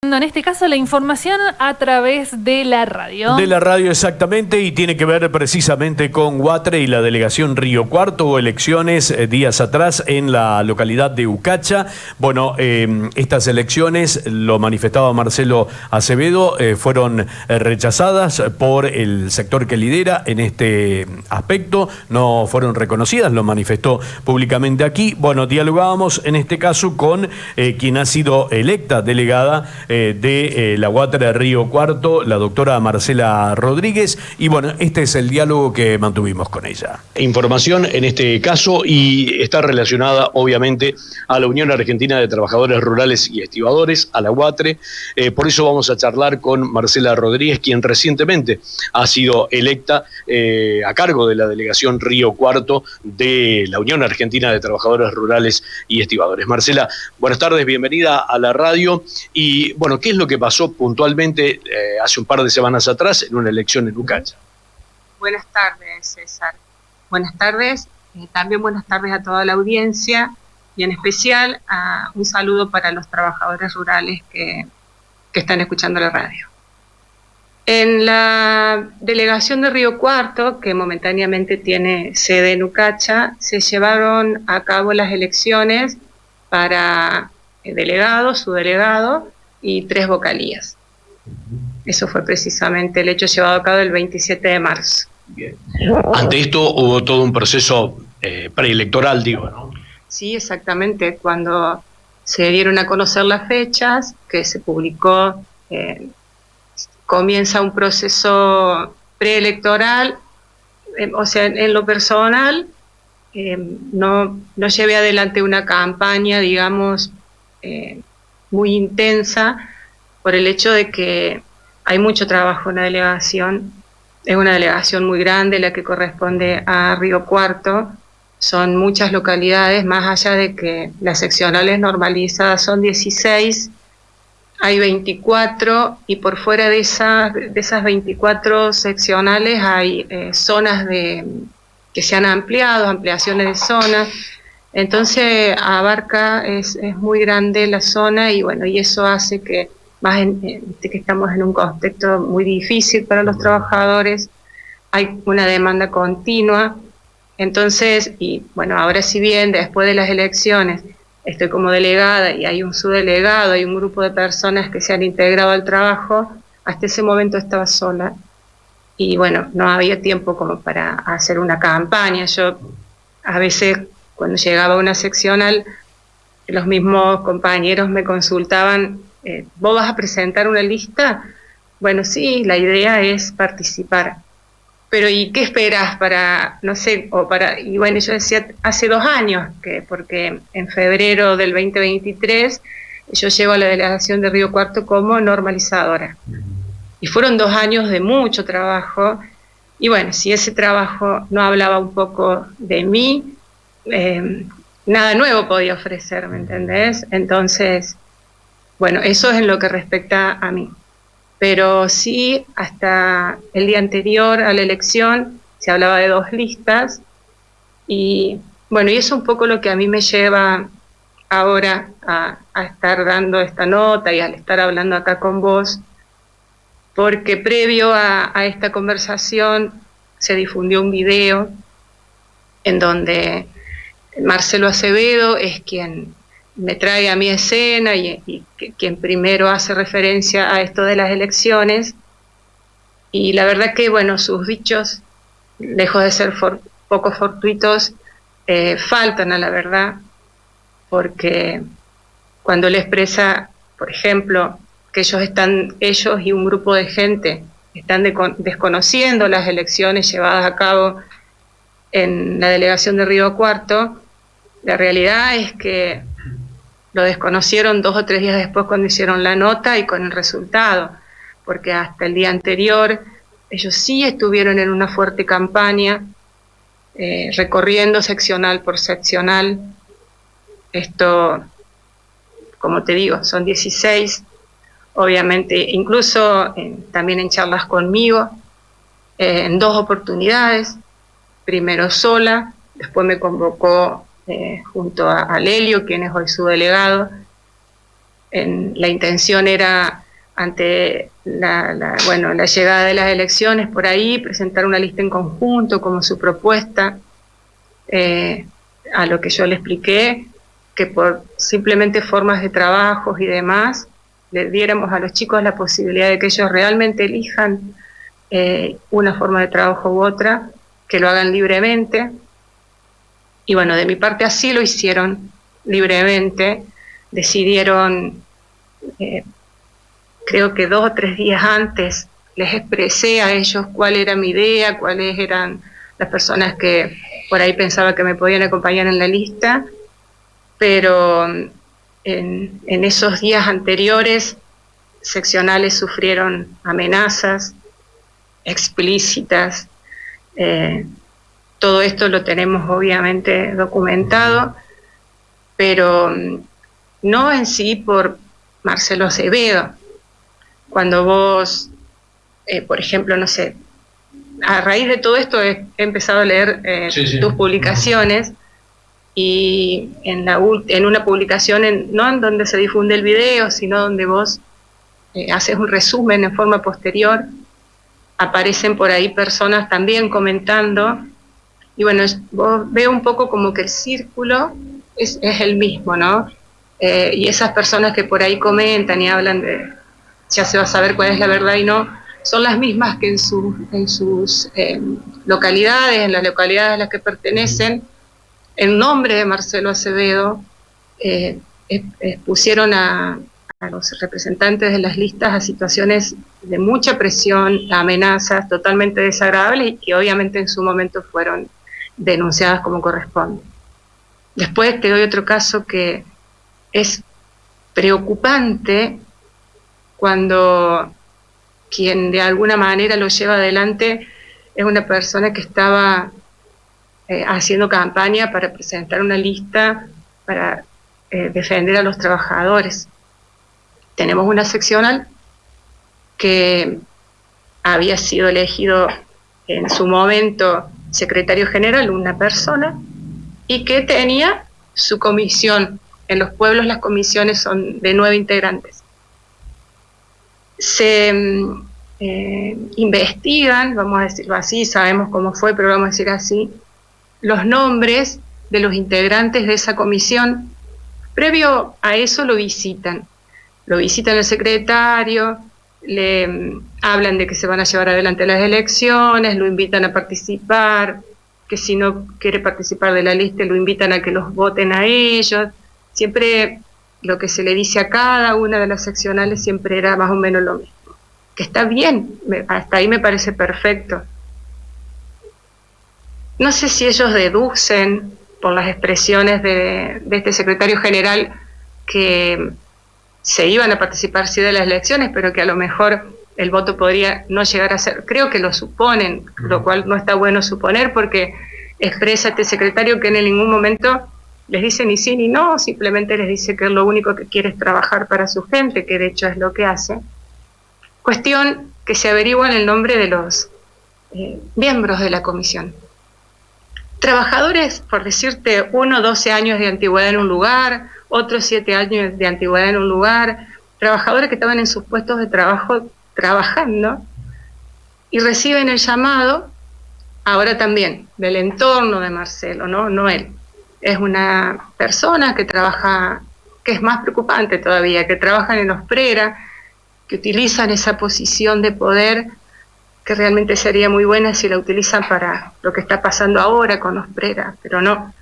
En este caso la información a través de la radio. De la radio, exactamente, y tiene que ver precisamente con Huatre y la delegación Río Cuarto. Hubo elecciones días atrás en la localidad de Ucacha. Bueno, estas elecciones, lo manifestaba Marcelo Acevedo, fueron rechazadas por el sector que lidera en este aspecto. No fueron reconocidas, lo manifestó públicamente aquí. Bueno, dialogábamos en este caso con quien ha sido electa delegada de la Huatre Río Cuarto, la doctora Marcela Rodríguez, y bueno, este es el diálogo que mantuvimos con ella. Información en este caso y está relacionada obviamente a la Unión Argentina de Trabajadores Rurales y Estibadores, a la Huatre, por eso vamos a charlar con Marcela Rodríguez, quien recientemente ha sido electa a cargo de la delegación Río Cuarto de la Unión Argentina de Trabajadores Rurales y Estibadores. Marcela, buenas tardes, bienvenida a la radio. Y bueno, ¿qué es lo que pasó puntualmente hace un par de semanas atrás en una elección en Ucacha? Buenas tardes, César. Buenas tardes, también buenas tardes a toda la audiencia y en especial un saludo para los trabajadores rurales que están escuchando la radio. En la delegación de Río Cuarto, que momentáneamente tiene sede en Ucacha, se llevaron a cabo las elecciones para delegado, subdelegado y 3 vocalías. Eso fue precisamente el hecho llevado a cabo el 27 de marzo. Bien. Ante esto hubo todo un proceso preelectoral, digo, ¿no? Sí, exactamente. Cuando se dieron a conocer las fechas, que se publicó, comienza un proceso preelectoral, o sea, en lo personal, no llevé adelante una campaña, digamos, muy intensa, por el hecho de que hay mucho trabajo en la delegación. Es una delegación muy grande la que corresponde a Río Cuarto, son muchas localidades, más allá de que las seccionales normalizadas son 16, hay 24 y por fuera de esas 24 seccionales hay zonas que se han ampliado, ampliaciones de zonas. Entonces abarca, es muy grande la zona y bueno, y eso hace que, que estamos en un contexto muy difícil para los trabajadores, hay una demanda continua. Entonces, y bueno, ahora si bien después de las elecciones estoy como delegada y hay un subdelegado, hay un grupo de personas que se han integrado al trabajo, hasta ese momento estaba sola y bueno, no había tiempo como para hacer una campaña. Yo a veces cuando llegaba a una seccional, los mismos compañeros me consultaban, ¿vos vas a presentar una lista? Bueno, sí, la idea es participar. Pero ¿y qué esperas para, no sé, y bueno, yo decía hace 2 años, porque en febrero del 2023 yo llego a la delegación de Río Cuarto como normalizadora. Y fueron 2 años de mucho trabajo, y bueno, si ese trabajo no hablaba un poco de mí, nada nuevo podía ofrecer, ¿me entendés? Entonces, bueno, eso es en lo que respecta a mí. Pero sí, hasta el día anterior a la elección se hablaba de 2 listas y bueno, y eso es un poco lo que a mí me lleva ahora a estar dando esta nota y al estar hablando acá con vos, porque previo a esta conversación se difundió un video en donde Marcelo Acevedo es quien me trae a mi escena y quien primero hace referencia a esto de las elecciones, y la verdad que bueno, sus dichos, lejos de ser poco fortuitos, faltan a la verdad, porque cuando él expresa, por ejemplo, que ellos y un grupo de gente están desconociendo las elecciones llevadas a cabo en la delegación de Río Cuarto, la realidad es que lo desconocieron 2 o 3 días después cuando hicieron la nota y con el resultado, porque hasta el día anterior ellos sí estuvieron en una fuerte campaña, recorriendo seccional por seccional. Esto, como te digo, son 16, obviamente, incluso también en charlas conmigo, en 2 oportunidades, primero sola, después me convocó junto a Lelio, quien es hoy su delegado, La intención era, ante la llegada de las elecciones, por ahí presentar una lista en conjunto como su propuesta, a lo que yo le expliqué, que por simplemente formas de trabajos y demás, le diéramos a los chicos la posibilidad de que ellos realmente elijan una forma de trabajo u otra, que lo hagan libremente. Y bueno, de mi parte así lo hicieron libremente. Decidieron, creo que 2 o 3 días antes, les expresé a ellos cuál era mi idea, cuáles eran las personas que por ahí pensaba que me podían acompañar en la lista, pero en esos días anteriores, seccionales sufrieron amenazas explícitas. Todo esto lo tenemos obviamente documentado, pero no en sí por Marcelo Acevedo. Cuando vos, por ejemplo, no sé, a raíz de todo esto he empezado a leer tus publicaciones, y en una publicación, no en donde se difunde el video, sino donde vos haces un resumen en forma posterior, aparecen por ahí personas también comentando, y bueno, vos veo un poco como que el círculo es el mismo, ¿no? Y esas personas que por ahí comentan y hablan de, ya se va a saber cuál es la verdad y no, son las mismas que en sus localidades, en las localidades a las que pertenecen, en nombre de Marcelo Acevedo, pusieron a los representantes de las listas a situaciones de mucha presión, a amenazas totalmente desagradables, y que obviamente en su momento fueron denunciadas como corresponde. Después te doy otro caso que es preocupante, cuando quien de alguna manera lo lleva adelante es una persona que estaba haciendo campaña para presentar una lista para defender a los trabajadores. Tenemos una seccional que había sido elegido en su momento secretario general, una persona, y que tenía su comisión. En los pueblos las comisiones son de 9 integrantes. Se investigan, vamos a decirlo así, sabemos cómo fue, pero vamos a decir así, los nombres de los integrantes de esa comisión. Previo a eso lo visitan al secretario, le hablan de que se van a llevar adelante las elecciones, lo invitan a participar, que si no quiere participar de la lista lo invitan a que los voten a ellos. Siempre lo que se le dice a cada una de las seccionales siempre era más o menos lo mismo, que está bien, hasta ahí me parece perfecto. No sé si ellos deducen por las expresiones de este secretario general que se iban a participar sí de las elecciones, pero que a lo mejor el voto podría no llegar a ser. Creo que lo suponen, lo cual no está bueno suponer, porque expresa este secretario que en ningún momento les dice ni sí ni no, simplemente les dice que lo único que quiere es trabajar para su gente, que de hecho es lo que hace. Cuestión que se averigua en el nombre de los miembros de la comisión. Trabajadores, por decirte, uno 12 años de antigüedad en un lugar, otros 7 años de antigüedad en un lugar, trabajadores que estaban en sus puestos de trabajo trabajando y reciben el llamado, ahora también, del entorno de Marcelo, no él. Es una persona que trabaja, que es más preocupante todavía, que trabajan en Osprera, que utilizan esa posición de poder, que realmente sería muy buena si la utilizan para lo que está pasando ahora con Osprera, pero no.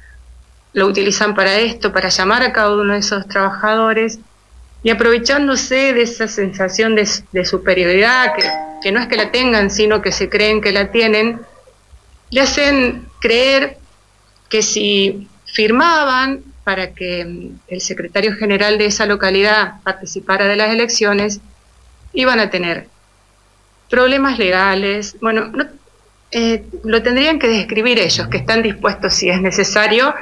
Lo utilizan para esto, para llamar a cada uno de esos trabajadores, y aprovechándose de esa sensación de superioridad, que no es que la tengan, sino que se creen que la tienen, le hacen creer que si firmaban para que el secretario general de esa localidad participara de las elecciones, iban a tener problemas legales. Bueno, lo tendrían que describir ellos, que están dispuestos, si es necesario,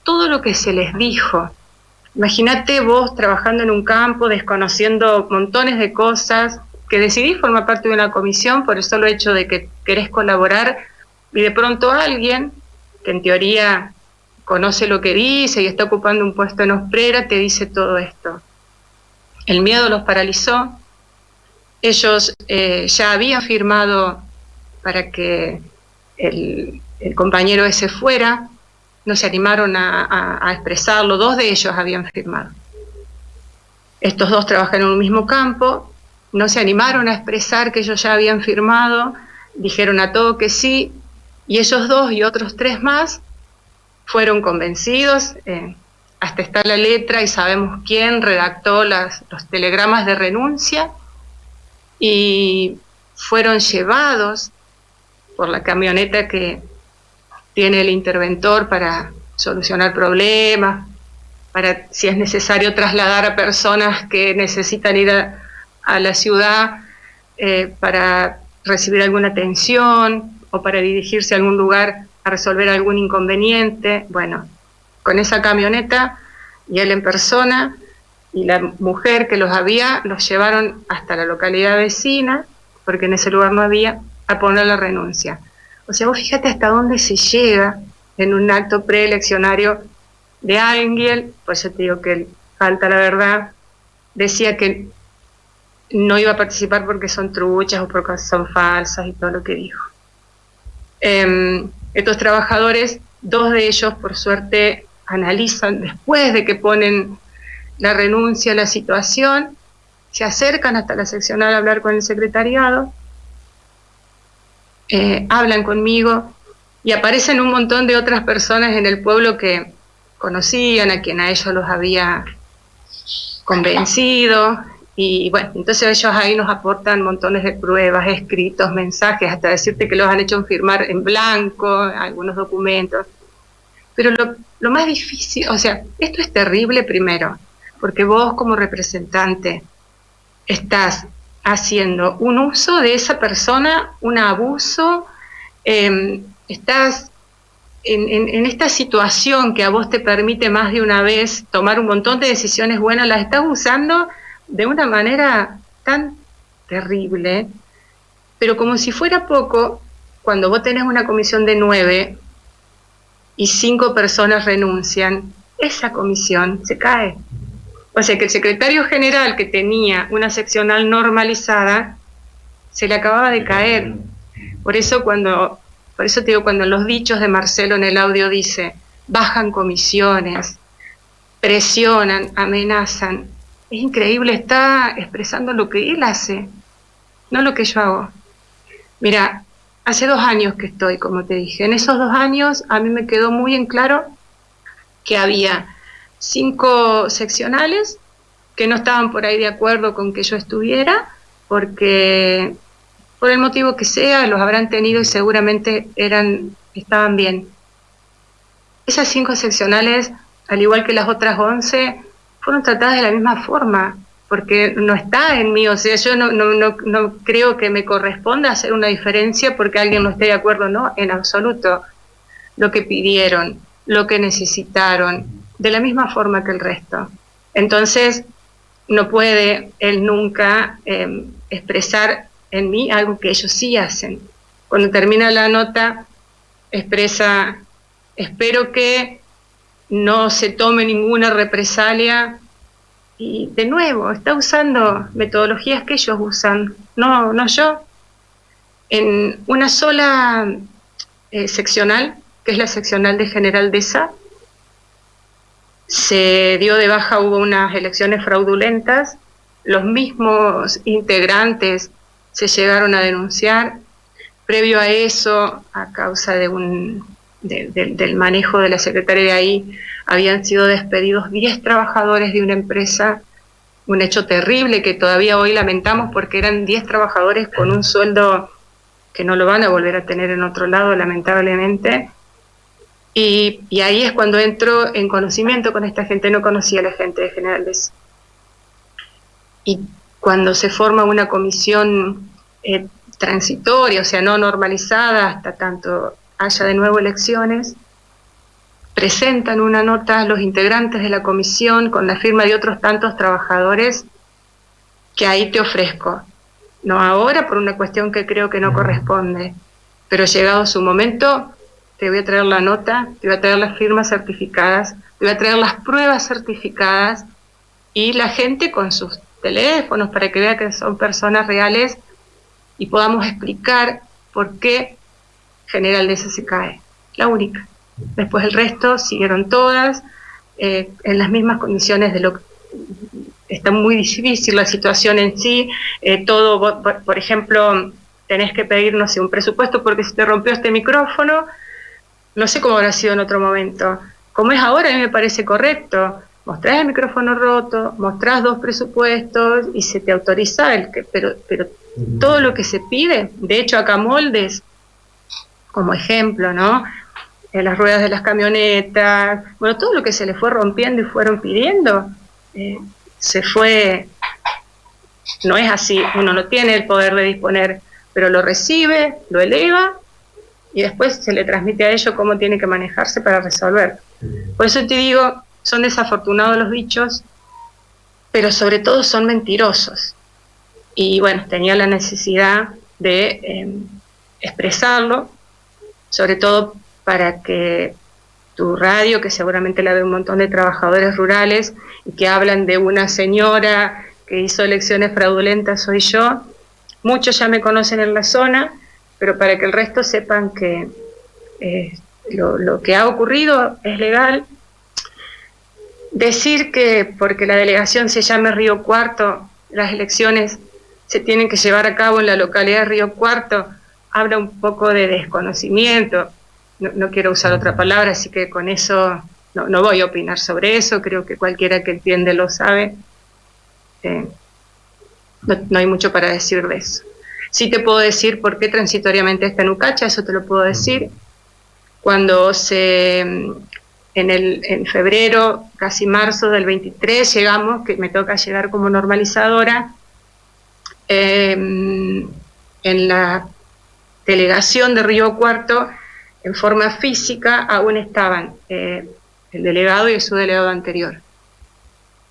todo lo que se les dijo. Imagínate vos trabajando en un campo, desconociendo montones de cosas, que decidís formar parte de una comisión por el solo hecho de que querés colaborar, y de pronto alguien, que en teoría conoce lo que dice y está ocupando un puesto en Osprera, te dice todo esto. El miedo los paralizó. Ellos ya habían firmado para que el compañero ese fuera, no se animaron a expresarlo, 2 de ellos habían firmado. Estos 2 trabajan en un mismo campo, no se animaron a expresar que ellos ya habían firmado, dijeron a todo que sí, y ellos 2 y otros 3 más fueron convencidos, hasta está la letra y sabemos quién redactó los telegramas de renuncia, y fueron llevados por la camioneta que tiene el interventor para solucionar problemas, para, si es necesario, trasladar a personas que necesitan ir a la ciudad para recibir alguna atención o para dirigirse a algún lugar a resolver algún inconveniente. Bueno, con esa camioneta y él en persona y la mujer que los llevaron hasta la localidad vecina, porque en ese lugar no había, a poner la renuncia. O sea, vos fíjate hasta dónde se llega en un acto preeleccionario de alguien, pues yo te digo que falta la verdad, decía que no iba a participar porque son truchas o porque son falsas y todo lo que dijo. Estos trabajadores, 2 de ellos por suerte analizan después de que ponen la renuncia, la situación, se acercan hasta la seccional a hablar con el secretariado, hablan conmigo y aparecen un montón de otras personas en el pueblo que conocían, a quien a ellos los había convencido, y bueno, entonces ellos ahí nos aportan montones de pruebas, escritos, mensajes, hasta decirte que los han hecho firmar en blanco, algunos documentos. Pero lo más difícil, o sea, esto es terrible primero, porque vos como representante estás haciendo un uso de esa persona, un abuso, estás en esta situación que a vos te permite más de una vez tomar un montón de decisiones buenas, las estás usando de una manera tan terrible, pero como si fuera poco, cuando vos tenés una comisión de 9 y 5 personas renuncian, esa comisión se cae. O sea que el secretario general, que tenía una seccional normalizada, se le acababa de caer. Por eso te digo, cuando en los dichos de Marcelo en el audio dice, bajan comisiones, presionan, amenazan, es increíble, está expresando lo que él hace, no lo que yo hago. Mira, hace 2 años que estoy, como te dije, en esos 2 años a mí me quedó muy en claro que había 5 seccionales que no estaban por ahí de acuerdo con que yo estuviera, porque por el motivo que sea, los habrán tenido y seguramente estaban bien. Esas 5 seccionales, al igual que las otras 11, fueron tratadas de la misma forma, porque no está en mí, o sea, yo no creo que me corresponda hacer una diferencia porque alguien no esté de acuerdo, no, en absoluto. Lo que pidieron, lo que necesitaron, de la misma forma que el resto. Entonces, no puede él nunca expresar en mí algo que ellos sí hacen. Cuando termina la nota, expresa, espero que no se tome ninguna represalia, y de nuevo, está usando metodologías que ellos usan, no yo. En una sola seccional, que es la seccional de General Deza, se dio de baja, hubo unas elecciones fraudulentas, los mismos integrantes se llegaron a denunciar. Previo a eso, a causa del manejo de la secretaria de ahí, habían sido despedidos 10 trabajadores de una empresa, un hecho terrible que todavía hoy lamentamos porque eran 10 trabajadores con un sueldo que no lo van a volver a tener en otro lado, lamentablemente. Y ahí es cuando entro en conocimiento con esta gente, no conocía a la gente de General Deza. Y cuando se forma una comisión transitoria, o sea, no normalizada, hasta tanto haya de nuevo elecciones, presentan una nota a los integrantes de la comisión con la firma de otros tantos trabajadores, que ahí te ofrezco. No ahora por una cuestión que creo que no corresponde, pero llegado su momento, te voy a traer la nota, te voy a traer las firmas certificadas, te voy a traer las pruebas certificadas y la gente con sus teléfonos para que vea que son personas reales y podamos explicar por qué General Deza se cae. La única. Después el resto siguieron todas en las mismas condiciones de lo que está muy difícil la situación en sí. Todo, por ejemplo, tenés que pedir, no sé, un presupuesto porque se te rompió este micrófono. No sé cómo habrá sido en otro momento. Como es ahora, a mí me parece correcto. Mostrás el micrófono roto, mostrás 2 presupuestos y se te autoriza pero todo lo que se pide. De hecho, acá moldes, como ejemplo, ¿no? En las ruedas de las camionetas, bueno, todo lo que se le fue rompiendo y fueron pidiendo, se fue. No es así, uno no tiene el poder de disponer, pero lo recibe, lo eleva y después se le transmite a ellos cómo tiene que manejarse para resolver. Por eso te digo, son desafortunados los bichos, pero sobre todo son mentirosos. Y bueno, tenía la necesidad de expresarlo, sobre todo para que tu radio, que seguramente la ve un montón de trabajadores rurales y que hablan de una señora que hizo elecciones fraudulentas, soy yo. Muchos ya me conocen en la zona, pero para que el resto sepan que lo que ha ocurrido es legal. Decir que porque la delegación se llame Río Cuarto, las elecciones se tienen que llevar a cabo en la localidad de Río Cuarto, habla un poco de desconocimiento. No quiero usar otra palabra, así que con eso no voy a opinar sobre eso. Creo que cualquiera que entiende lo sabe. No hay mucho para decir de eso. Sí te puedo decir por qué transitoriamente está en Ucacha, eso te lo puedo decir. Cuando en febrero, casi marzo del 23, llegamos, que me toca llegar como normalizadora, en la delegación de Río Cuarto, en forma física, aún estaban el delegado y el subdelegado anterior.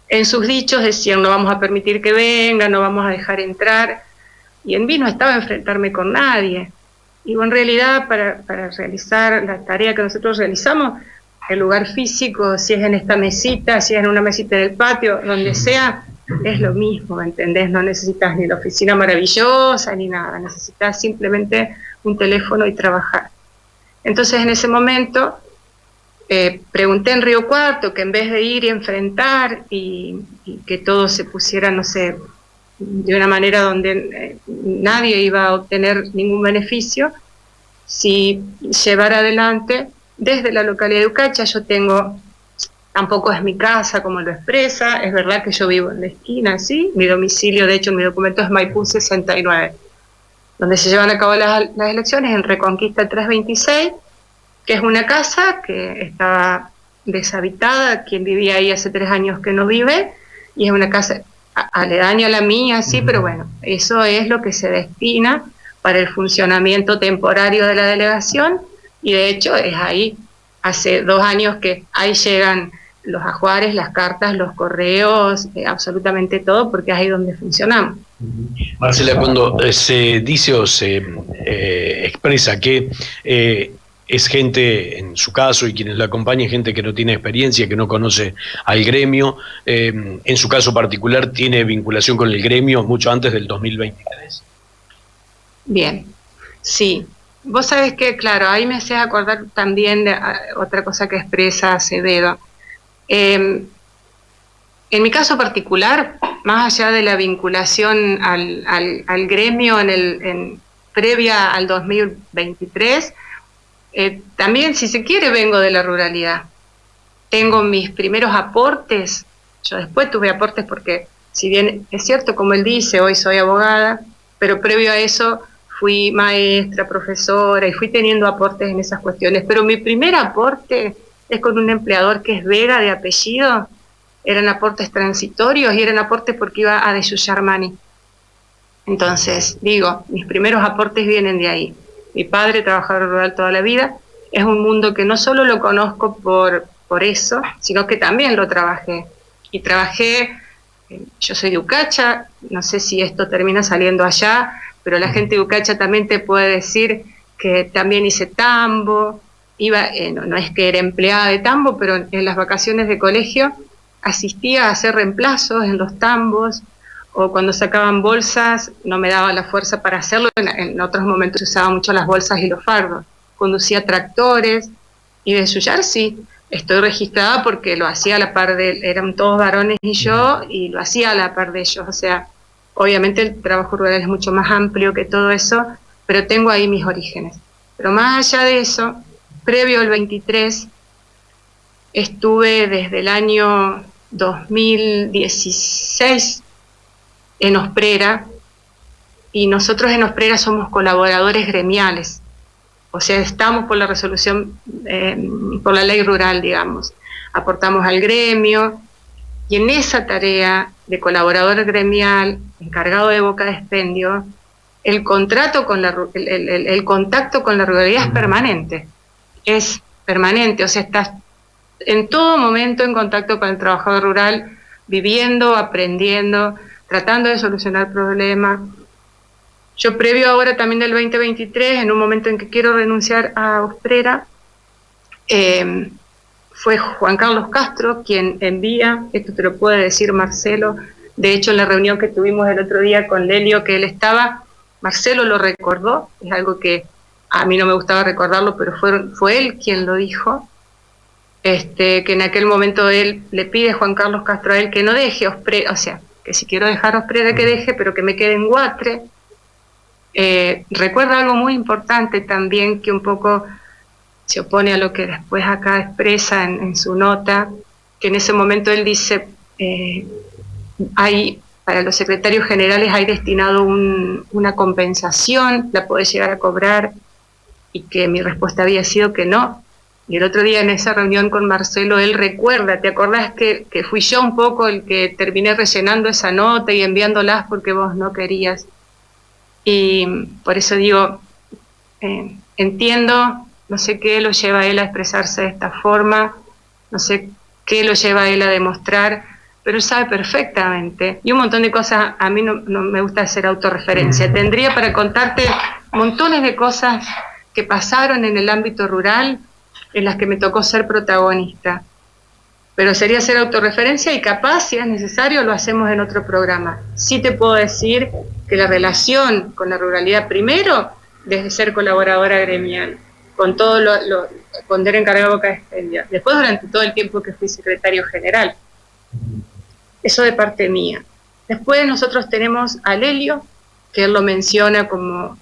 En sus dichos decían, no vamos a permitir que vengan, no vamos a dejar entrar, y en mí no estaba a enfrentarme con nadie. Y en realidad, para realizar la tarea que nosotros realizamos, el lugar físico, si es en esta mesita, si es en una mesita en el patio, donde sea, es lo mismo, ¿me entendés? No necesitas ni la oficina maravillosa ni nada, necesitas simplemente un teléfono y trabajar. Entonces, en ese momento, pregunté en Río Cuarto que en vez de ir y enfrentar y que todo se pusiera, no sé, de una manera donde nadie iba a obtener ningún beneficio, si llevar adelante desde la localidad de Ucacha. Yo tengo, tampoco es mi casa como lo expresa, es verdad que yo vivo en la esquina, ¿sí? Mi domicilio, de hecho, en mi documento es Maipú 69, donde se llevan a cabo las elecciones en Reconquista 326, que es una casa que estaba deshabitada, quien vivía ahí hace 3 años que no vive, y es una casa aledaña a la mía, sí, pero bueno, eso es lo que se destina para el funcionamiento temporario de la delegación, y de hecho es ahí, hace 2 años que ahí llegan los ajuares, las cartas, los correos, absolutamente todo, porque es ahí donde funcionamos. Marcela, cuando se dice o se expresa que es gente, en su caso, y quienes la acompañan, gente que no tiene experiencia, que no conoce al gremio, en su caso particular, ¿tiene vinculación con el gremio mucho antes del 2023? Bien, sí. Vos sabés que, claro, ahí me haces acordar también de otra cosa que expresa Acevedo. En mi caso particular, más allá de la vinculación al gremio previa al 2023, también, si se quiere, vengo de la ruralidad. Tengo mis primeros aportes, yo después tuve aportes porque, si bien es cierto, como él dice, hoy soy abogada, pero previo a eso fui maestra, profesora, y fui teniendo aportes en esas cuestiones. Pero mi primer aporte es con un empleador que es Vega de apellido. Eran aportes transitorios y eran aportes porque iba a desyullar Mani. Entonces, digo, mis primeros aportes vienen de ahí. Mi padre, trabajador rural toda la vida, es un mundo que no solo lo conozco por eso, sino que también lo trabajé. Y trabajé, yo soy de Ucacha, no sé si esto termina saliendo allá, pero la gente de Ucacha también te puede decir que también hice tambo, no es que era empleada de tambo, pero en las vacaciones de colegio asistía a hacer reemplazos en los tambos, o cuando sacaban bolsas no me daba la fuerza para hacerlo. En otros momentos usaba mucho las bolsas y los fardos. Conducía tractores, y de Suyar sí, estoy registrada porque lo hacía a la par de, eran todos varones y yo, y lo hacía a la par de ellos. O sea, obviamente el trabajo rural es mucho más amplio que todo eso, pero tengo ahí mis orígenes. Pero más allá de eso, previo al 23, estuve desde el año 2016 en Osprera, y nosotros en Osprera somos colaboradores gremiales. O sea, estamos por la resolución, por la ley rural, digamos. Aportamos al gremio, y en esa tarea de colaborador gremial, encargado de boca de expendio, el contacto con la ruralidad es permanente. Es permanente, o sea, estás en todo momento en contacto con el trabajador rural, viviendo, aprendiendo, tratando de solucionar problemas. Yo previo ahora también del 2023, en un momento en que quiero renunciar a Osprera, fue Juan Carlos Castro quien envía, esto te lo puede decir Marcelo, de hecho en la reunión que tuvimos el otro día con Lelio, que él estaba, Marcelo lo recordó, es algo que a mí no me gustaba recordarlo, pero fue él quien lo dijo, que en aquel momento él le pide a Juan Carlos Castro a él que no deje Osprera, o sea, que si quiero dejar Osprera que deje, pero que me quede en Guatre. Recuerda algo muy importante también, que un poco se opone a lo que después acá expresa en su nota, que en ese momento él dice, para los secretarios generales hay destinado una compensación, la podés llegar a cobrar, y que mi respuesta había sido que no. Y el otro día en esa reunión con Marcelo, él recuerda, ¿te acordás que fui yo un poco el que terminé rellenando esa nota y enviándolas porque vos no querías? Y por eso digo, entiendo, no sé qué lo lleva a él a expresarse de esta forma, no sé qué lo lleva a él a demostrar, pero él sabe perfectamente. Y un montón de cosas, a mí no me gusta hacer autorreferencia. Tendría para contarte montones de cosas que pasaron en el ámbito rural, en las que me tocó ser protagonista. Pero sería hacer autorreferencia, y capaz, si es necesario, lo hacemos en otro programa. Sí te puedo decir que la relación con la ruralidad, primero, desde ser colaboradora gremial, con todo con ser encargado de boca de expendio, después durante todo el tiempo que fui secretario general. Eso de parte mía. Después nosotros tenemos a Lelio, que él lo menciona como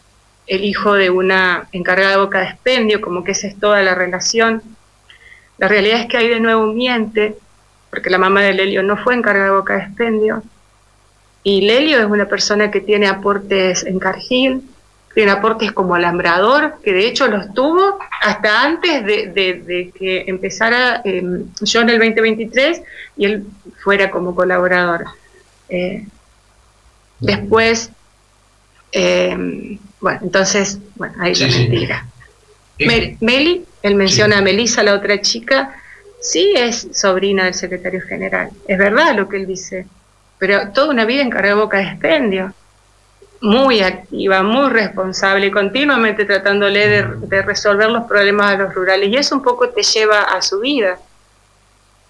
el hijo de una encargada de boca de expendio, como que esa es toda la relación. La realidad es que ahí de nuevo miente, porque la mamá de Lelio no fue encargada de boca de expendio, y Lelio es una persona que tiene aportes en Cargill, tiene aportes como alambrador, que de hecho los tuvo hasta antes de que empezara yo en el 2023 y él fuera como colaborador. Después, bueno, entonces, bueno, ahí sí, la mentira. Meli, él menciona a Melisa, la otra chica, sí es sobrina del secretario general, es verdad lo que él dice, pero toda una vida encargada de boca de expendio, muy activa, muy responsable, continuamente tratándole de resolver los problemas de los rurales, y eso un poco te lleva a su vida.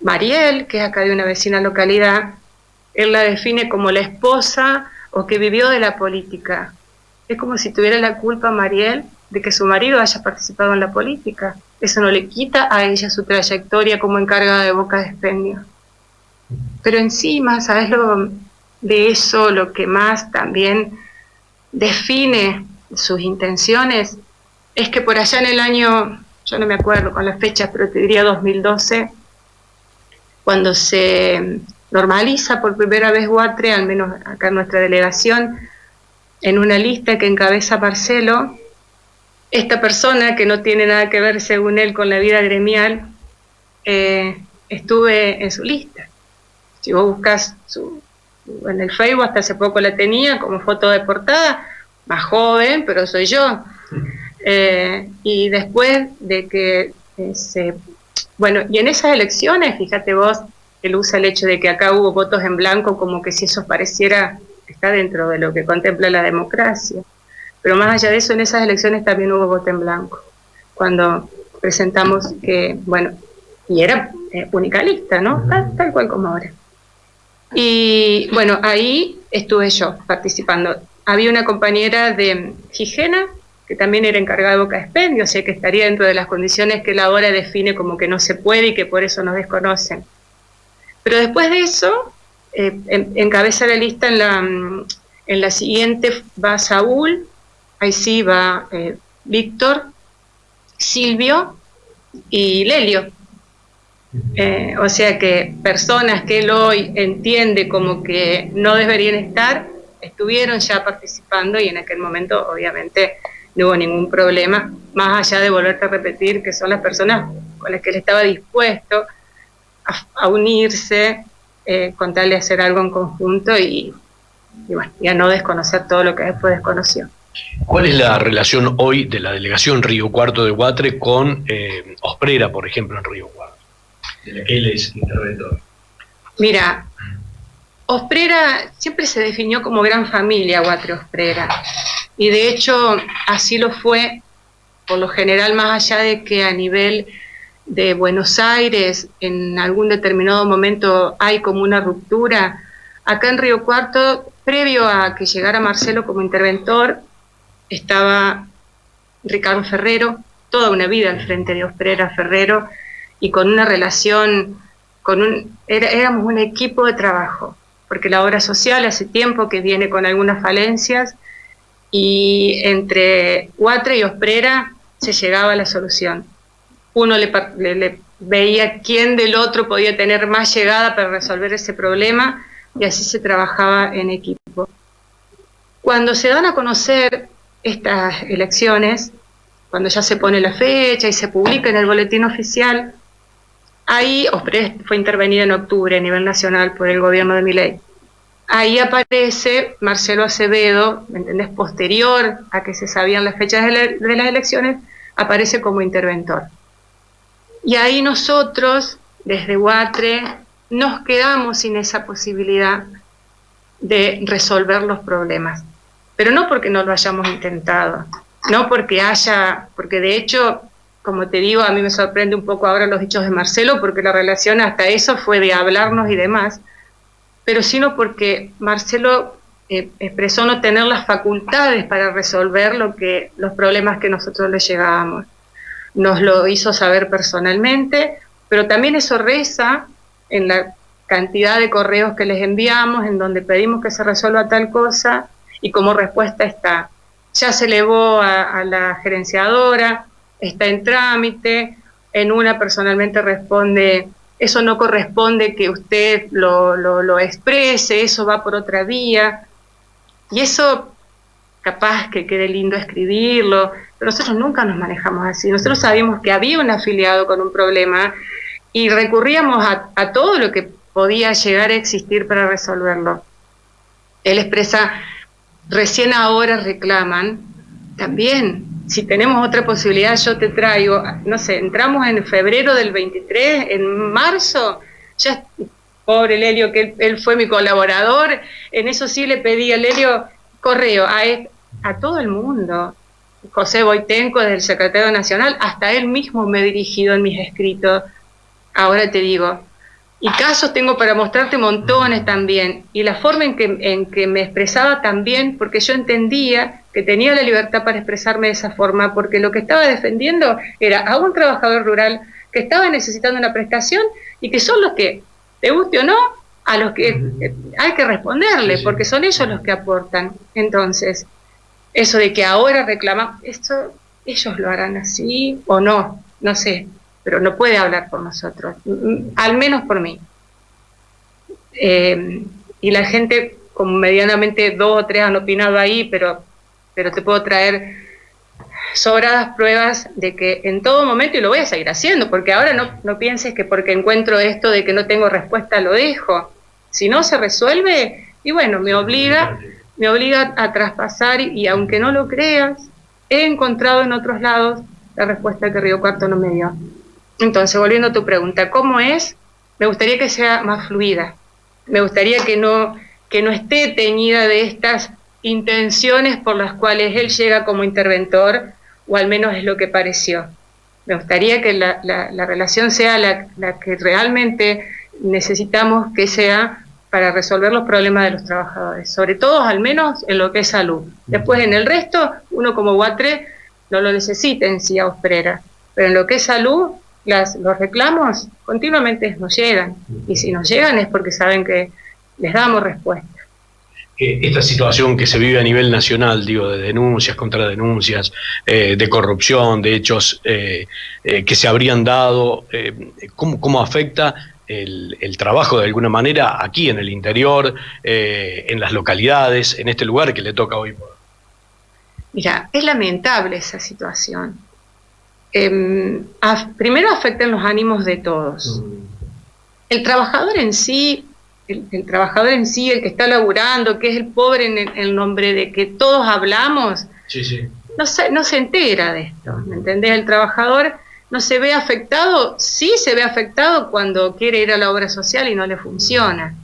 Mariel, que es acá de una vecina localidad, él la define como la esposa o que vivió de la política. Es como si tuviera la culpa Mariel de que su marido haya participado en la política. Eso no le quita a ella su trayectoria como encargada de boca de expendio. Pero encima, ¿sabes lo de eso? Lo que más también define sus intenciones es que por allá en el año, yo no me acuerdo con las fechas, pero te diría 2012, cuando se normaliza por primera vez Guatre, al menos acá en nuestra delegación, en una lista que encabeza Marcelo, esta persona que no tiene nada que ver, según él, con la vida gremial, estuve en su lista. Si vos buscas en el Facebook, hasta hace poco la tenía como foto de portada, más joven, pero soy yo. Y después de que bueno, y en esas elecciones, fíjate vos, él usa el hecho de que acá hubo votos en blanco como que si eso pareciera está dentro de lo que contempla la democracia. Pero más allá de eso, en esas elecciones también hubo voto en blanco. Cuando presentamos que, bueno, y era unicalista, ¿no? Tal cual como ahora. Y bueno, ahí estuve yo participando. Había una compañera de Gigena, que también era encargada de Boca Expendio, o sea que estaría dentro de las condiciones que la hora define como que no se puede y que por eso nos desconocen. Pero después de eso, encabeza la lista en la siguiente va Saúl, ahí sí va Víctor, Silvio y Lelio. O sea que personas que él hoy entiende como que no deberían estar, estuvieron ya participando y en aquel momento obviamente no hubo ningún problema, más allá de volverte a repetir que son las personas con las que él estaba dispuesto a unirse con tal de hacer algo en conjunto y bueno, y a no desconocer todo lo que después desconoció. ¿Cuál es la relación hoy de la delegación Río Cuarto de Guatre con Osprera, por ejemplo, en Río Cuarto, de la que él es interventor? Mira, Osprera siempre se definió como gran familia, Guatre Osprera, y de hecho así lo fue, por lo general, más allá de que a nivel de Buenos Aires en algún determinado momento hay como una ruptura, acá en Río Cuarto, previo a que llegara Marcelo como interventor, estaba Ricardo Ferrero, toda una vida al frente de Osprera Ferrero, y con una relación, éramos un equipo de trabajo, porque la obra social hace tiempo que viene con algunas falencias, y entre Guatre y Osprera se llegaba a la solución. Uno le veía quién del otro podía tener más llegada para resolver ese problema, y así se trabajaba en equipo. Cuando se dan a conocer estas elecciones, cuando ya se pone la fecha y se publica en el boletín oficial, ahí Osprera fue intervenida en octubre a nivel nacional por el gobierno de Milei. Ahí aparece Marcelo Acevedo, ¿me entendés? Posterior a que se sabían las fechas de las elecciones, aparece como interventor. Y ahí nosotros, desde Guatre, nos quedamos sin esa posibilidad de resolver los problemas. Pero no porque no lo hayamos intentado, no porque de hecho, como te digo, a mí me sorprende un poco ahora los dichos de Marcelo, porque la relación hasta eso fue de hablarnos y demás, pero sino porque Marcelo expresó no tener las facultades para resolver los problemas que nosotros le llegábamos. Nos lo hizo saber personalmente, pero también eso reza en la cantidad de correos que les enviamos, en donde pedimos que se resuelva tal cosa, y como respuesta está, ya se elevó a la gerenciadora, está en trámite, en una personalmente responde, eso no corresponde que usted lo exprese, eso va por otra vía, y eso capaz que quede lindo escribirlo, pero nosotros nunca nos manejamos así. Nosotros sabíamos que había un afiliado con un problema y recurríamos a todo lo que podía llegar a existir para resolverlo. Él expresa, recién ahora reclaman, también, si tenemos otra posibilidad yo te traigo, no sé, entramos en febrero del 23, en marzo, ya, pobre Lelio, que él fue mi colaborador, en eso sí le pedí a Lelio correo a todo el mundo. José Boitenco, del secretario nacional, hasta él mismo me he dirigido en mis escritos. Ahora te digo, y casos tengo para mostrarte montones también, y la forma en que me expresaba también, porque yo entendía que tenía la libertad para expresarme de esa forma, porque lo que estaba defendiendo era a un trabajador rural que estaba necesitando una prestación, y que son los que, te guste o no, a los que hay que responderle, porque son ellos los que aportan. Entonces, eso de que ahora reclaman, esto ellos lo harán así o no, no sé, pero no puede hablar por nosotros, al menos por mí. Y la gente, como medianamente 2 o 3 han opinado ahí, pero te puedo traer sobradas pruebas de que en todo momento, y lo voy a seguir haciendo, porque ahora no pienses que porque encuentro esto de que no tengo respuesta lo dejo. Si no se resuelve, y bueno, me obliga a traspasar, y aunque no lo creas, he encontrado en otros lados la respuesta que Río Cuarto no me dio. Entonces, volviendo a tu pregunta, ¿cómo es? Me gustaría que sea más fluida, me gustaría que no esté teñida de estas intenciones por las cuales él llega como interventor, o al menos es lo que pareció. Me gustaría que la relación sea la que realmente necesitamos que sea, para resolver los problemas de los trabajadores, sobre todo al menos en lo que es salud. Después en el resto, uno como Guatre no lo necesita en sí a Osprera, pero en lo que es salud, los reclamos continuamente nos llegan, y si nos llegan es porque saben que les damos respuesta. Esta situación que se vive a nivel nacional, digo, de denuncias, contradenuncias, de corrupción, de hechos que se habrían dado, ¿cómo afecta el trabajo de alguna manera aquí en el interior, en las localidades, en este lugar que le toca hoy? Mira, es lamentable esa situación. Primero afectan los ánimos de todos. El trabajador en sí, el trabajador en sí, el que está laburando, que es el pobre en el nombre de que todos hablamos, Sí. No se entera de esto, ¿me entendés? El trabajador no se ve afectado, sí se ve afectado cuando quiere ir a la obra social y no le funciona.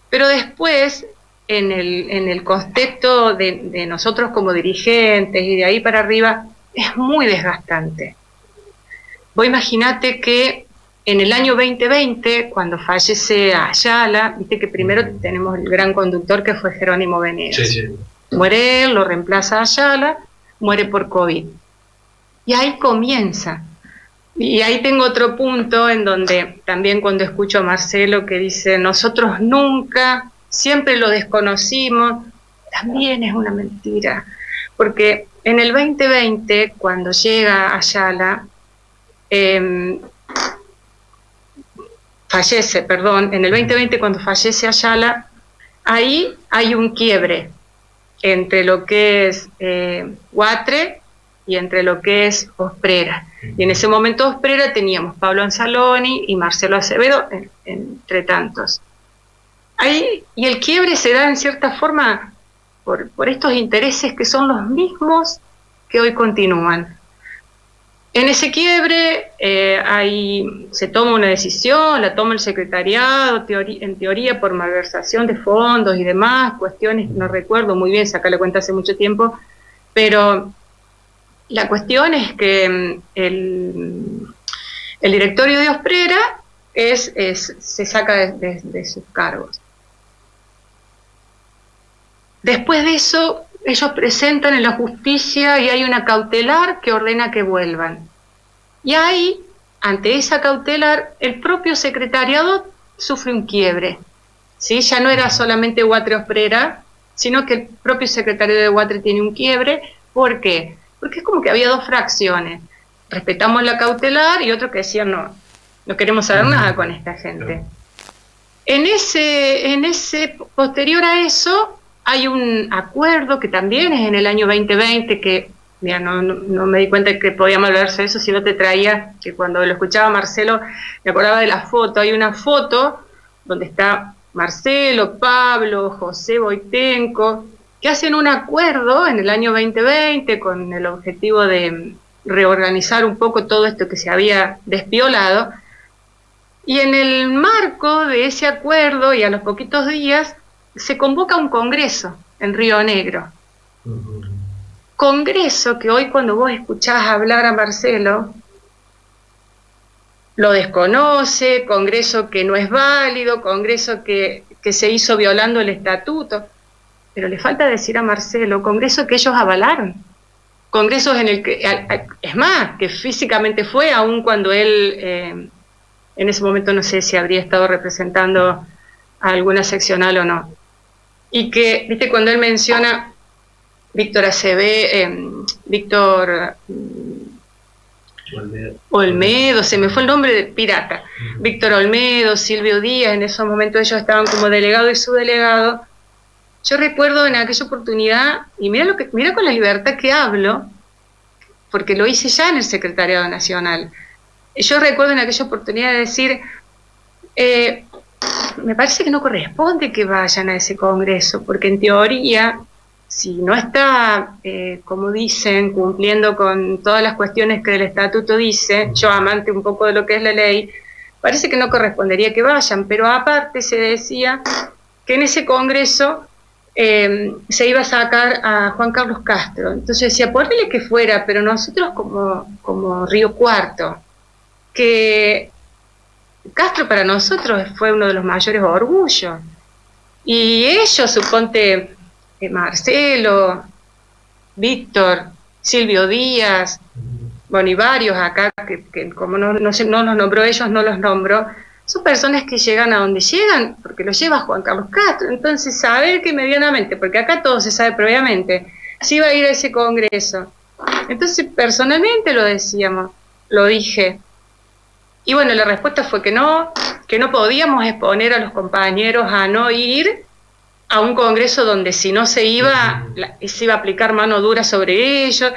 Pero después, en el contexto de nosotros como dirigentes y de ahí para arriba, es muy desgastante. Vos imaginate que en el año 2020, cuando fallece Ayala, viste que primero tenemos el gran conductor que fue Jerónimo Venegas. Sí. Muere él, lo reemplaza Ayala, muere por COVID. Y ahí comienza. Y ahí tengo otro punto en donde también cuando escucho a Marcelo que dice, nosotros nunca, siempre lo desconocimos, también es una mentira. Porque en el 2020, cuando llega Ayala, en el 2020 cuando fallece Ayala, ahí hay un quiebre entre lo que es Guatre y entre lo que es Osprera. Y en ese momento Osprera teníamos Pablo Anzaloni y Marcelo Acevedo, entre tantos. Ahí, y el quiebre se da en cierta forma por estos intereses que son los mismos que hoy continúan. En ese quiebre se toma una decisión, la toma el secretariado, en teoría por malversación de fondos y demás, cuestiones, no recuerdo muy bien, sacarle cuenta hace mucho tiempo, pero la cuestión es que el directorio de Osprera se saca de sus cargos. Después de eso, ellos presentan en la justicia y hay una cautelar que ordena que vuelvan. Y ahí, ante esa cautelar, el propio secretariado sufre un quiebre. ¿Sí? Ya no era solamente Guatre Osprera, sino que el propio secretario de Guatre tiene un quiebre. ¿Por qué? Porque es como que había dos fracciones. Respetamos la cautelar y otro que decían no queremos saber nada con esta gente. En ese posterior a eso, hay un acuerdo que también es en el año 2020, que mira, no me di cuenta que podíamos hablar de eso si no te traía, que cuando lo escuchaba Marcelo me acordaba de la foto. Hay una foto donde está Marcelo, Pablo, José Boitenco, que hacen un acuerdo en el año 2020 con el objetivo de reorganizar un poco todo esto que se había despiolado. Y en el marco de ese acuerdo y a los poquitos días, se convoca un congreso en Río Negro. Congreso que hoy cuando vos escuchás hablar a Marcelo, lo desconoce, congreso que no es válido, congreso que se hizo violando el estatuto, pero le falta decir a Marcelo, congreso que ellos avalaron, congresos en el que, es más, que físicamente fue, aun cuando él, en ese momento no sé si habría estado representando a alguna seccional o no. Y que, viste, cuando él menciona Víctor Olmedo, se me fue el nombre de pirata, Víctor Olmedo, Silvio Díaz, en esos momentos ellos estaban como delegado y subdelegado. Yo recuerdo en aquella oportunidad, y mira con la libertad que hablo, porque lo hice ya en el Secretariado Nacional. Yo recuerdo en aquella oportunidad de decir, me parece que no corresponde que vayan a ese congreso, porque en teoría, si no está, como dicen, cumpliendo con todas las cuestiones que el estatuto dice, yo amante un poco de lo que es la ley, parece que no correspondería que vayan, pero aparte se decía que en ese congreso se iba a sacar a Juan Carlos Castro. Entonces decía, ponele que fuera, pero nosotros como Río Cuarto, que Castro para nosotros fue uno de los mayores orgullos, Y ellos, suponte, Marcelo, Víctor, Silvio Díaz, bueno, y varios acá, que como no los nombró ellos, no los nombró, son personas que llegan a donde llegan, porque los lleva Juan Carlos Castro. Entonces, saber que medianamente, porque acá todo se sabe previamente, si iba a ir a ese congreso. Entonces, personalmente lo decíamos, lo dije. Y bueno, la respuesta fue que no podíamos exponer a los compañeros a no ir a un congreso donde si no se iba a aplicar mano dura sobre ellos.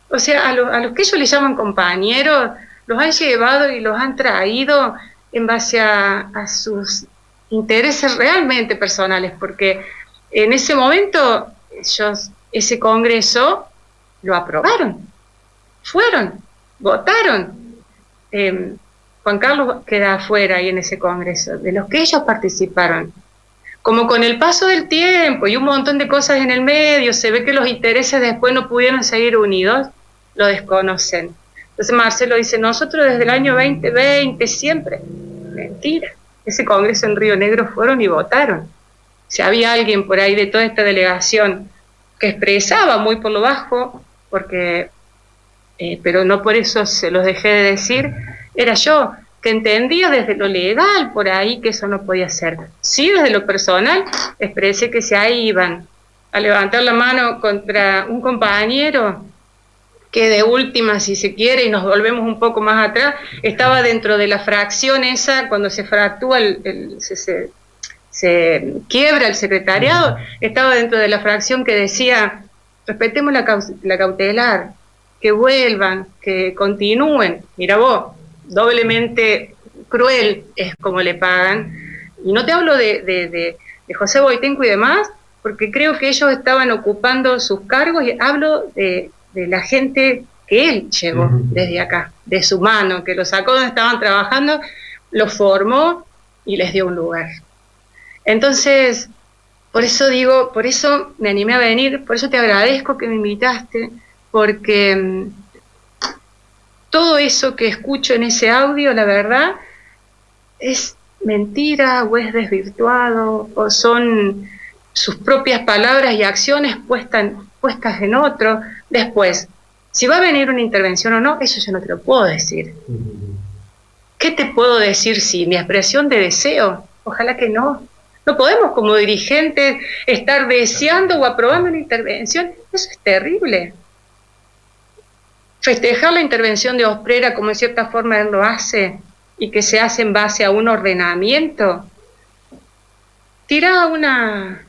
O sea, a los que ellos le llaman compañeros, los han llevado y los han traído en base a sus intereses realmente personales, porque en ese momento ellos ese congreso lo aprobaron, fueron, votaron. Juan Carlos queda afuera ahí en ese congreso, de los que ellos participaron. Como con el paso del tiempo y un montón de cosas en el medio, se ve que los intereses después no pudieron seguir unidos, lo desconocen. Entonces Marcelo dice, nosotros desde el año 2020 siempre. Mentira. Ese congreso en Río Negro fueron y votaron. Si había alguien por ahí de toda esta delegación que expresaba muy por lo bajo, porque, pero no por eso se los dejé de decir, era yo, que entendía desde lo legal por ahí que eso no podía ser. Sí, desde lo personal, expresé que si ahí iban a levantar la mano contra un compañero que de última, si se quiere, y nos volvemos un poco más atrás, estaba dentro de la fracción esa, cuando se fractúa, se quiebra el secretariado, estaba dentro de la fracción que decía, respetemos la cautelar, que vuelvan, que continúen. Mira vos, doblemente cruel es como le pagan. Y no te hablo de José Boitenco y demás, porque creo que ellos estaban ocupando sus cargos, y hablo de la gente que él llevó desde acá, de su mano, que lo sacó donde estaban trabajando, los formó y les dio un lugar. Entonces, por eso digo, por eso me animé a venir, por eso te agradezco que me invitaste, porque todo eso que escucho en ese audio, la verdad, es mentira o es desvirtuado, o son sus propias palabras y acciones puestas en otro. Después, si va a venir una intervención o no, eso yo no te lo puedo decir. ¿Qué te puedo decir si mi expresión de deseo? Ojalá que no. No podemos como dirigentes estar deseando o aprobando una intervención. Eso es terrible. Festejar la intervención de Osprera, como en cierta forma él lo hace, y que se hace en base a un ordenamiento. Tira una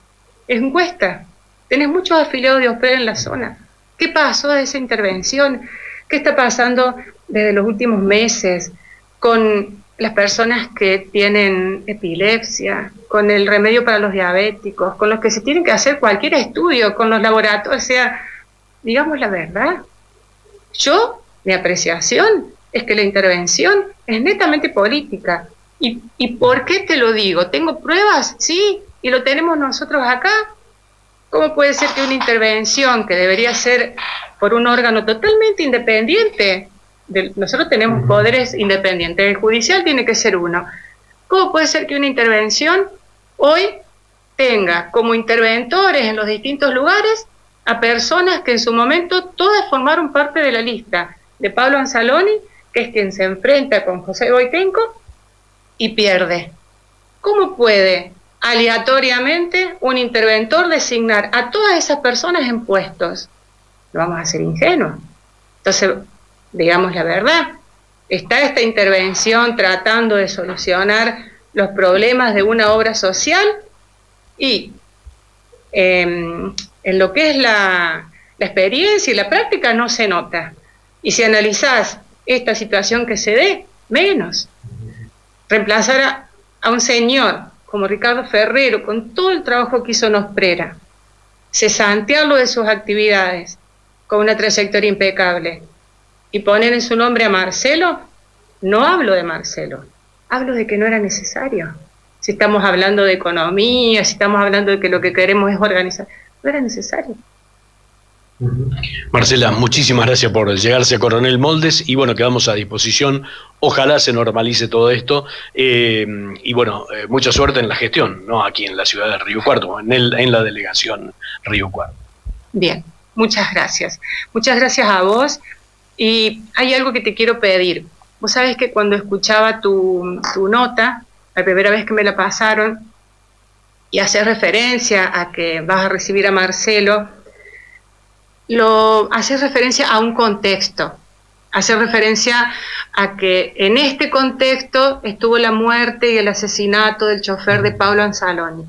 encuesta. Tenés muchos afiliados de Osprera en la zona. ¿Qué pasó de esa intervención? ¿Qué está pasando desde los últimos meses con las personas que tienen epilepsia, con el remedio para los diabéticos, con los que se tienen que hacer cualquier estudio, con los laboratorios? O sea, digamos la verdad. Mi apreciación es que la intervención es netamente política. ¿Y por qué te lo digo? ¿Tengo pruebas? Sí, y lo tenemos nosotros acá. ¿Cómo puede ser que una intervención que debería ser por un órgano totalmente independiente, nosotros tenemos poderes independientes, el judicial tiene que ser uno, ¿cómo puede ser que una intervención hoy tenga como interventores en los distintos lugares a personas que en su momento todas formaron parte de la lista de Pablo Anzaloni, que es quien se enfrenta con José Boitenco y pierde? ¿Cómo puede aleatoriamente un interventor designar a todas esas personas en puestos? No vamos a ser ingenuos. Entonces, digamos la verdad, está esta intervención tratando de solucionar los problemas de una obra social, y en lo que es la experiencia y la práctica no se nota. Y si analizás esta situación que se dé, menos. Reemplazar a un señor como Ricardo Ferrero, con todo el trabajo que hizo en Osprera, cesantearlo de sus actividades, con una trayectoria impecable, y poner en su nombre a Marcelo, no hablo de Marcelo, hablo de que no era necesario. Si estamos hablando de economía, si estamos hablando de que lo que queremos es organizar, no era necesario. Marcela, muchísimas gracias por llegarse a Coronel Moldes y bueno, quedamos a disposición. Ojalá se normalice todo esto y bueno, mucha suerte en la gestión, ¿no? Aquí en la ciudad de Río Cuarto, en la delegación Río Cuarto. Bien, muchas gracias. Muchas gracias a vos. Y hay algo que te quiero pedir. Vos sabés que cuando escuchaba tu nota, la primera vez que me la pasaron, y haces referencia a que vas a recibir a Marcelo, haces referencia a un contexto, haces referencia a que en este contexto estuvo la muerte y el asesinato del chofer de Pablo Anzaloni.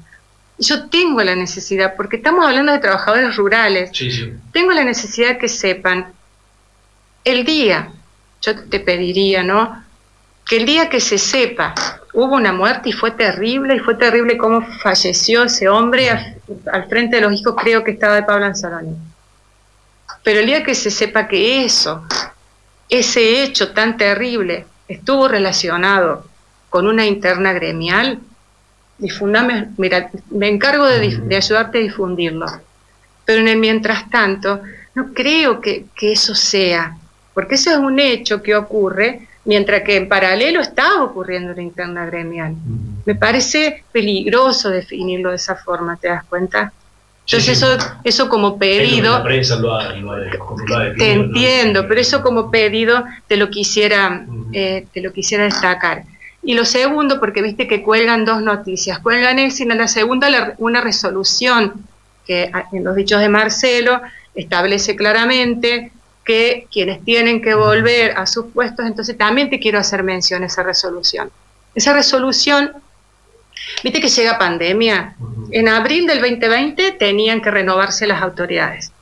Yo tengo la necesidad, porque estamos hablando de trabajadores rurales, Sí. tengo la necesidad que sepan, el día, yo te pediría, ¿no?, que el día que se sepa, hubo una muerte y fue terrible cómo falleció ese hombre al frente de los hijos, creo que estaba de Pablo Anzaloni. Pero el día que se sepa que ese hecho tan terrible estuvo relacionado con una interna gremial, difundame, mira, me encargo de ayudarte a difundirlo. Pero en el mientras tanto, no creo que eso sea, porque eso es un hecho que ocurre, mientras que en paralelo estaba ocurriendo la interna gremial. Me parece peligroso definirlo de esa forma, ¿te das cuenta? Entonces Sí. eso como pedido, La prensa te entiendo, pero eso como pedido te lo quisiera destacar. Y lo segundo, porque viste que cuelgan dos noticias, cuelgan esa y en la segunda una resolución que en los dichos de Marcelo establece claramente que quienes tienen que volver a sus puestos, entonces también te quiero hacer mención a esa resolución. Esa resolución, viste que llega pandemia, en abril del 2020 tenían que renovarse las autoridades.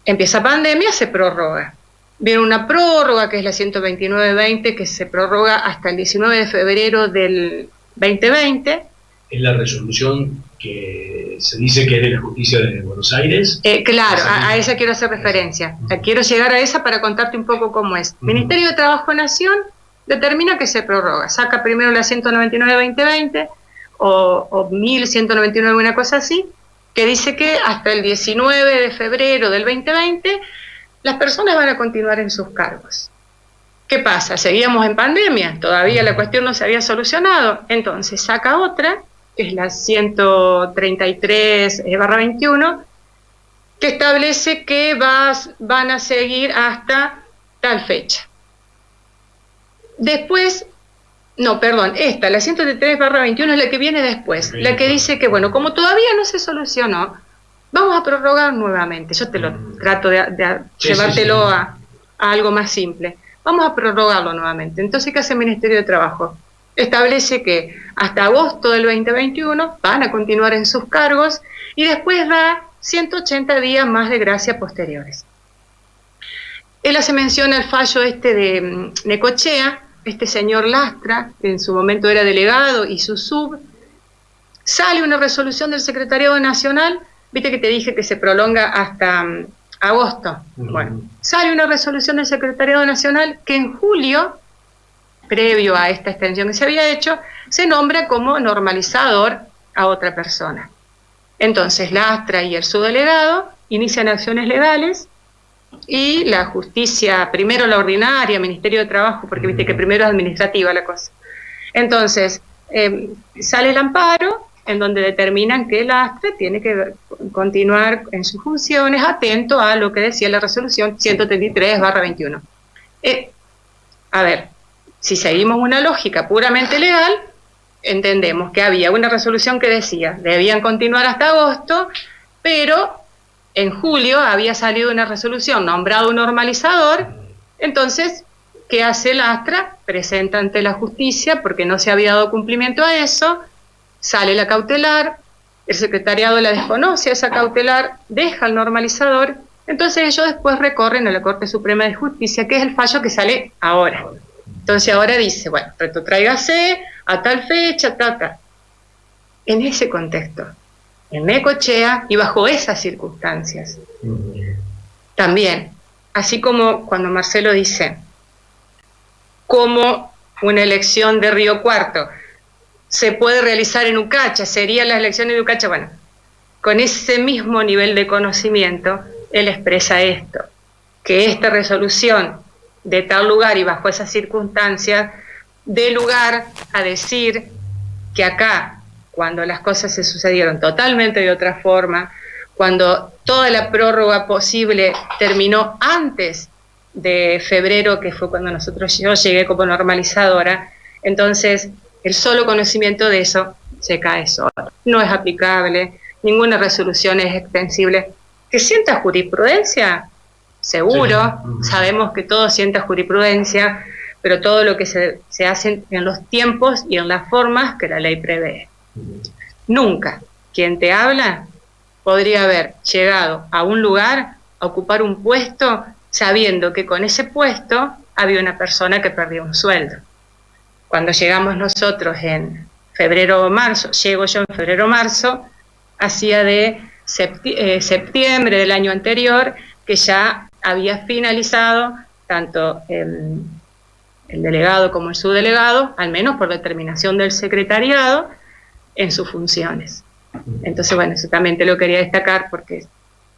Empieza pandemia, se prorroga. Viene una prórroga que es la 129-20, que se prorroga hasta el 19 de febrero del 2020. Es la resolución que se dice que es de la justicia de Buenos Aires. Claro, a esa quiero hacer referencia. Quiero llegar a esa para contarte un poco cómo es. Ministerio de Trabajo Nación determina que se prorroga. Saca primero la 199-2020 o 1199, una cosa así, que dice que hasta el 19 de febrero del 2020 las personas van a continuar en sus cargos. ¿Qué pasa? Seguíamos en pandemia, todavía la cuestión no se había solucionado. Entonces saca otra, que es la 133/21, que establece que van a seguir hasta tal fecha. Después, no, perdón, esta, la 133/21 es la que viene después, la que dice que, bueno, como todavía no se solucionó, vamos a prorrogar nuevamente. Yo te lo trato de llevártelo a algo más simple. Vamos a prorrogarlo nuevamente. Entonces, ¿qué hace el Ministerio de Trabajo? Establece que hasta agosto del 2021 van a continuar en sus cargos y después da 180 días más de gracia posteriores. Él hace mención al fallo de Necochea, este señor Lastra, que en su momento era delegado, y su sub. Sale una resolución del Secretariado Nacional, viste que te dije que se prolonga hasta agosto. Bueno, sale una resolución del Secretariado Nacional que en julio, previo a esta extensión que se había hecho, se nombra como normalizador a otra persona. Entonces Lastra y el subdelegado inician acciones legales y la justicia, primero la ordinaria, Ministerio de Trabajo, porque viste que primero es administrativa la cosa. Entonces, sale el amparo, en donde determinan que Lastra tiene que continuar en sus funciones atento a lo que decía la resolución 133/21. A ver, si seguimos una lógica puramente legal, entendemos que había una resolución que decía debían continuar hasta agosto, pero en julio había salido una resolución nombrado un normalizador. Entonces, ¿qué hace Lastra? Presenta ante la justicia porque no se había dado cumplimiento a eso, sale la cautelar, el secretariado la desconoce, esa cautelar deja el normalizador, entonces ellos después recorren a la Corte Suprema de Justicia, que es el fallo que sale ahora. Entonces ahora dice, bueno, retróigase a tal fecha, En ese contexto, en Necochea y bajo esas circunstancias. También, así como cuando Marcelo dice, como una elección de Río Cuarto se puede realizar en Ucacha, serían las elecciones de Ucacha, bueno, con ese mismo nivel de conocimiento, él expresa esto, que esta resolución de tal lugar y bajo esas circunstancias dé lugar a decir que acá, cuando las cosas se sucedieron totalmente de otra forma, cuando toda la prórroga posible terminó antes de febrero, que fue cuando yo llegué como normalizadora, entonces el solo conocimiento de eso se cae solo. No es aplicable, ninguna resolución es extensible. ¿Que sienta jurisprudencia? Seguro, sí. Sabemos que todo sienta jurisprudencia, pero todo lo que se hace en los tiempos y en las formas que la ley prevé. Nunca quien te habla podría haber llegado a un lugar a ocupar un puesto sabiendo que con ese puesto había una persona que perdía un sueldo. Cuando llegamos nosotros en febrero o marzo, llego yo en febrero o marzo, hacía de septiembre del año anterior que ya había finalizado tanto el delegado como el subdelegado, al menos por determinación del secretariado, en sus funciones. Entonces, bueno, eso también te lo quería destacar porque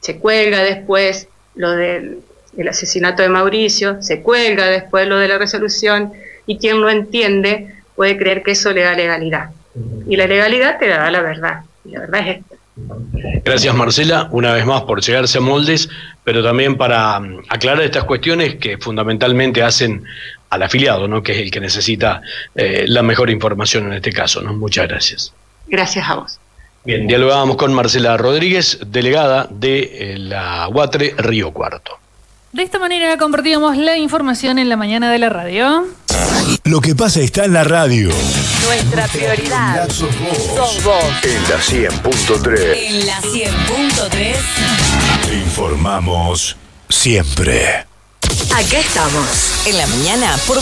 se cuelga después lo del asesinato de Mauricio, se cuelga después lo de la resolución, y quien lo entiende puede creer que eso le da legalidad. Y la legalidad te da la verdad, y la verdad es esta. Gracias, Marcela, una vez más por llegarse a moldes, pero también para aclarar estas cuestiones que fundamentalmente hacen al afiliado, ¿no?, que es el que necesita la mejor información en este caso, ¿no? Muchas gracias. Gracias a vos. Bien, dialogábamos con Marcela Rodríguez, delegada de la UATRE Río Cuarto. De esta manera compartíamos la información en la mañana de la radio. Lo que pasa está en la radio. Nuestra prioridad sos vos. En la 100.3. En la 100.3. Te informamos siempre. Acá estamos. En la mañana por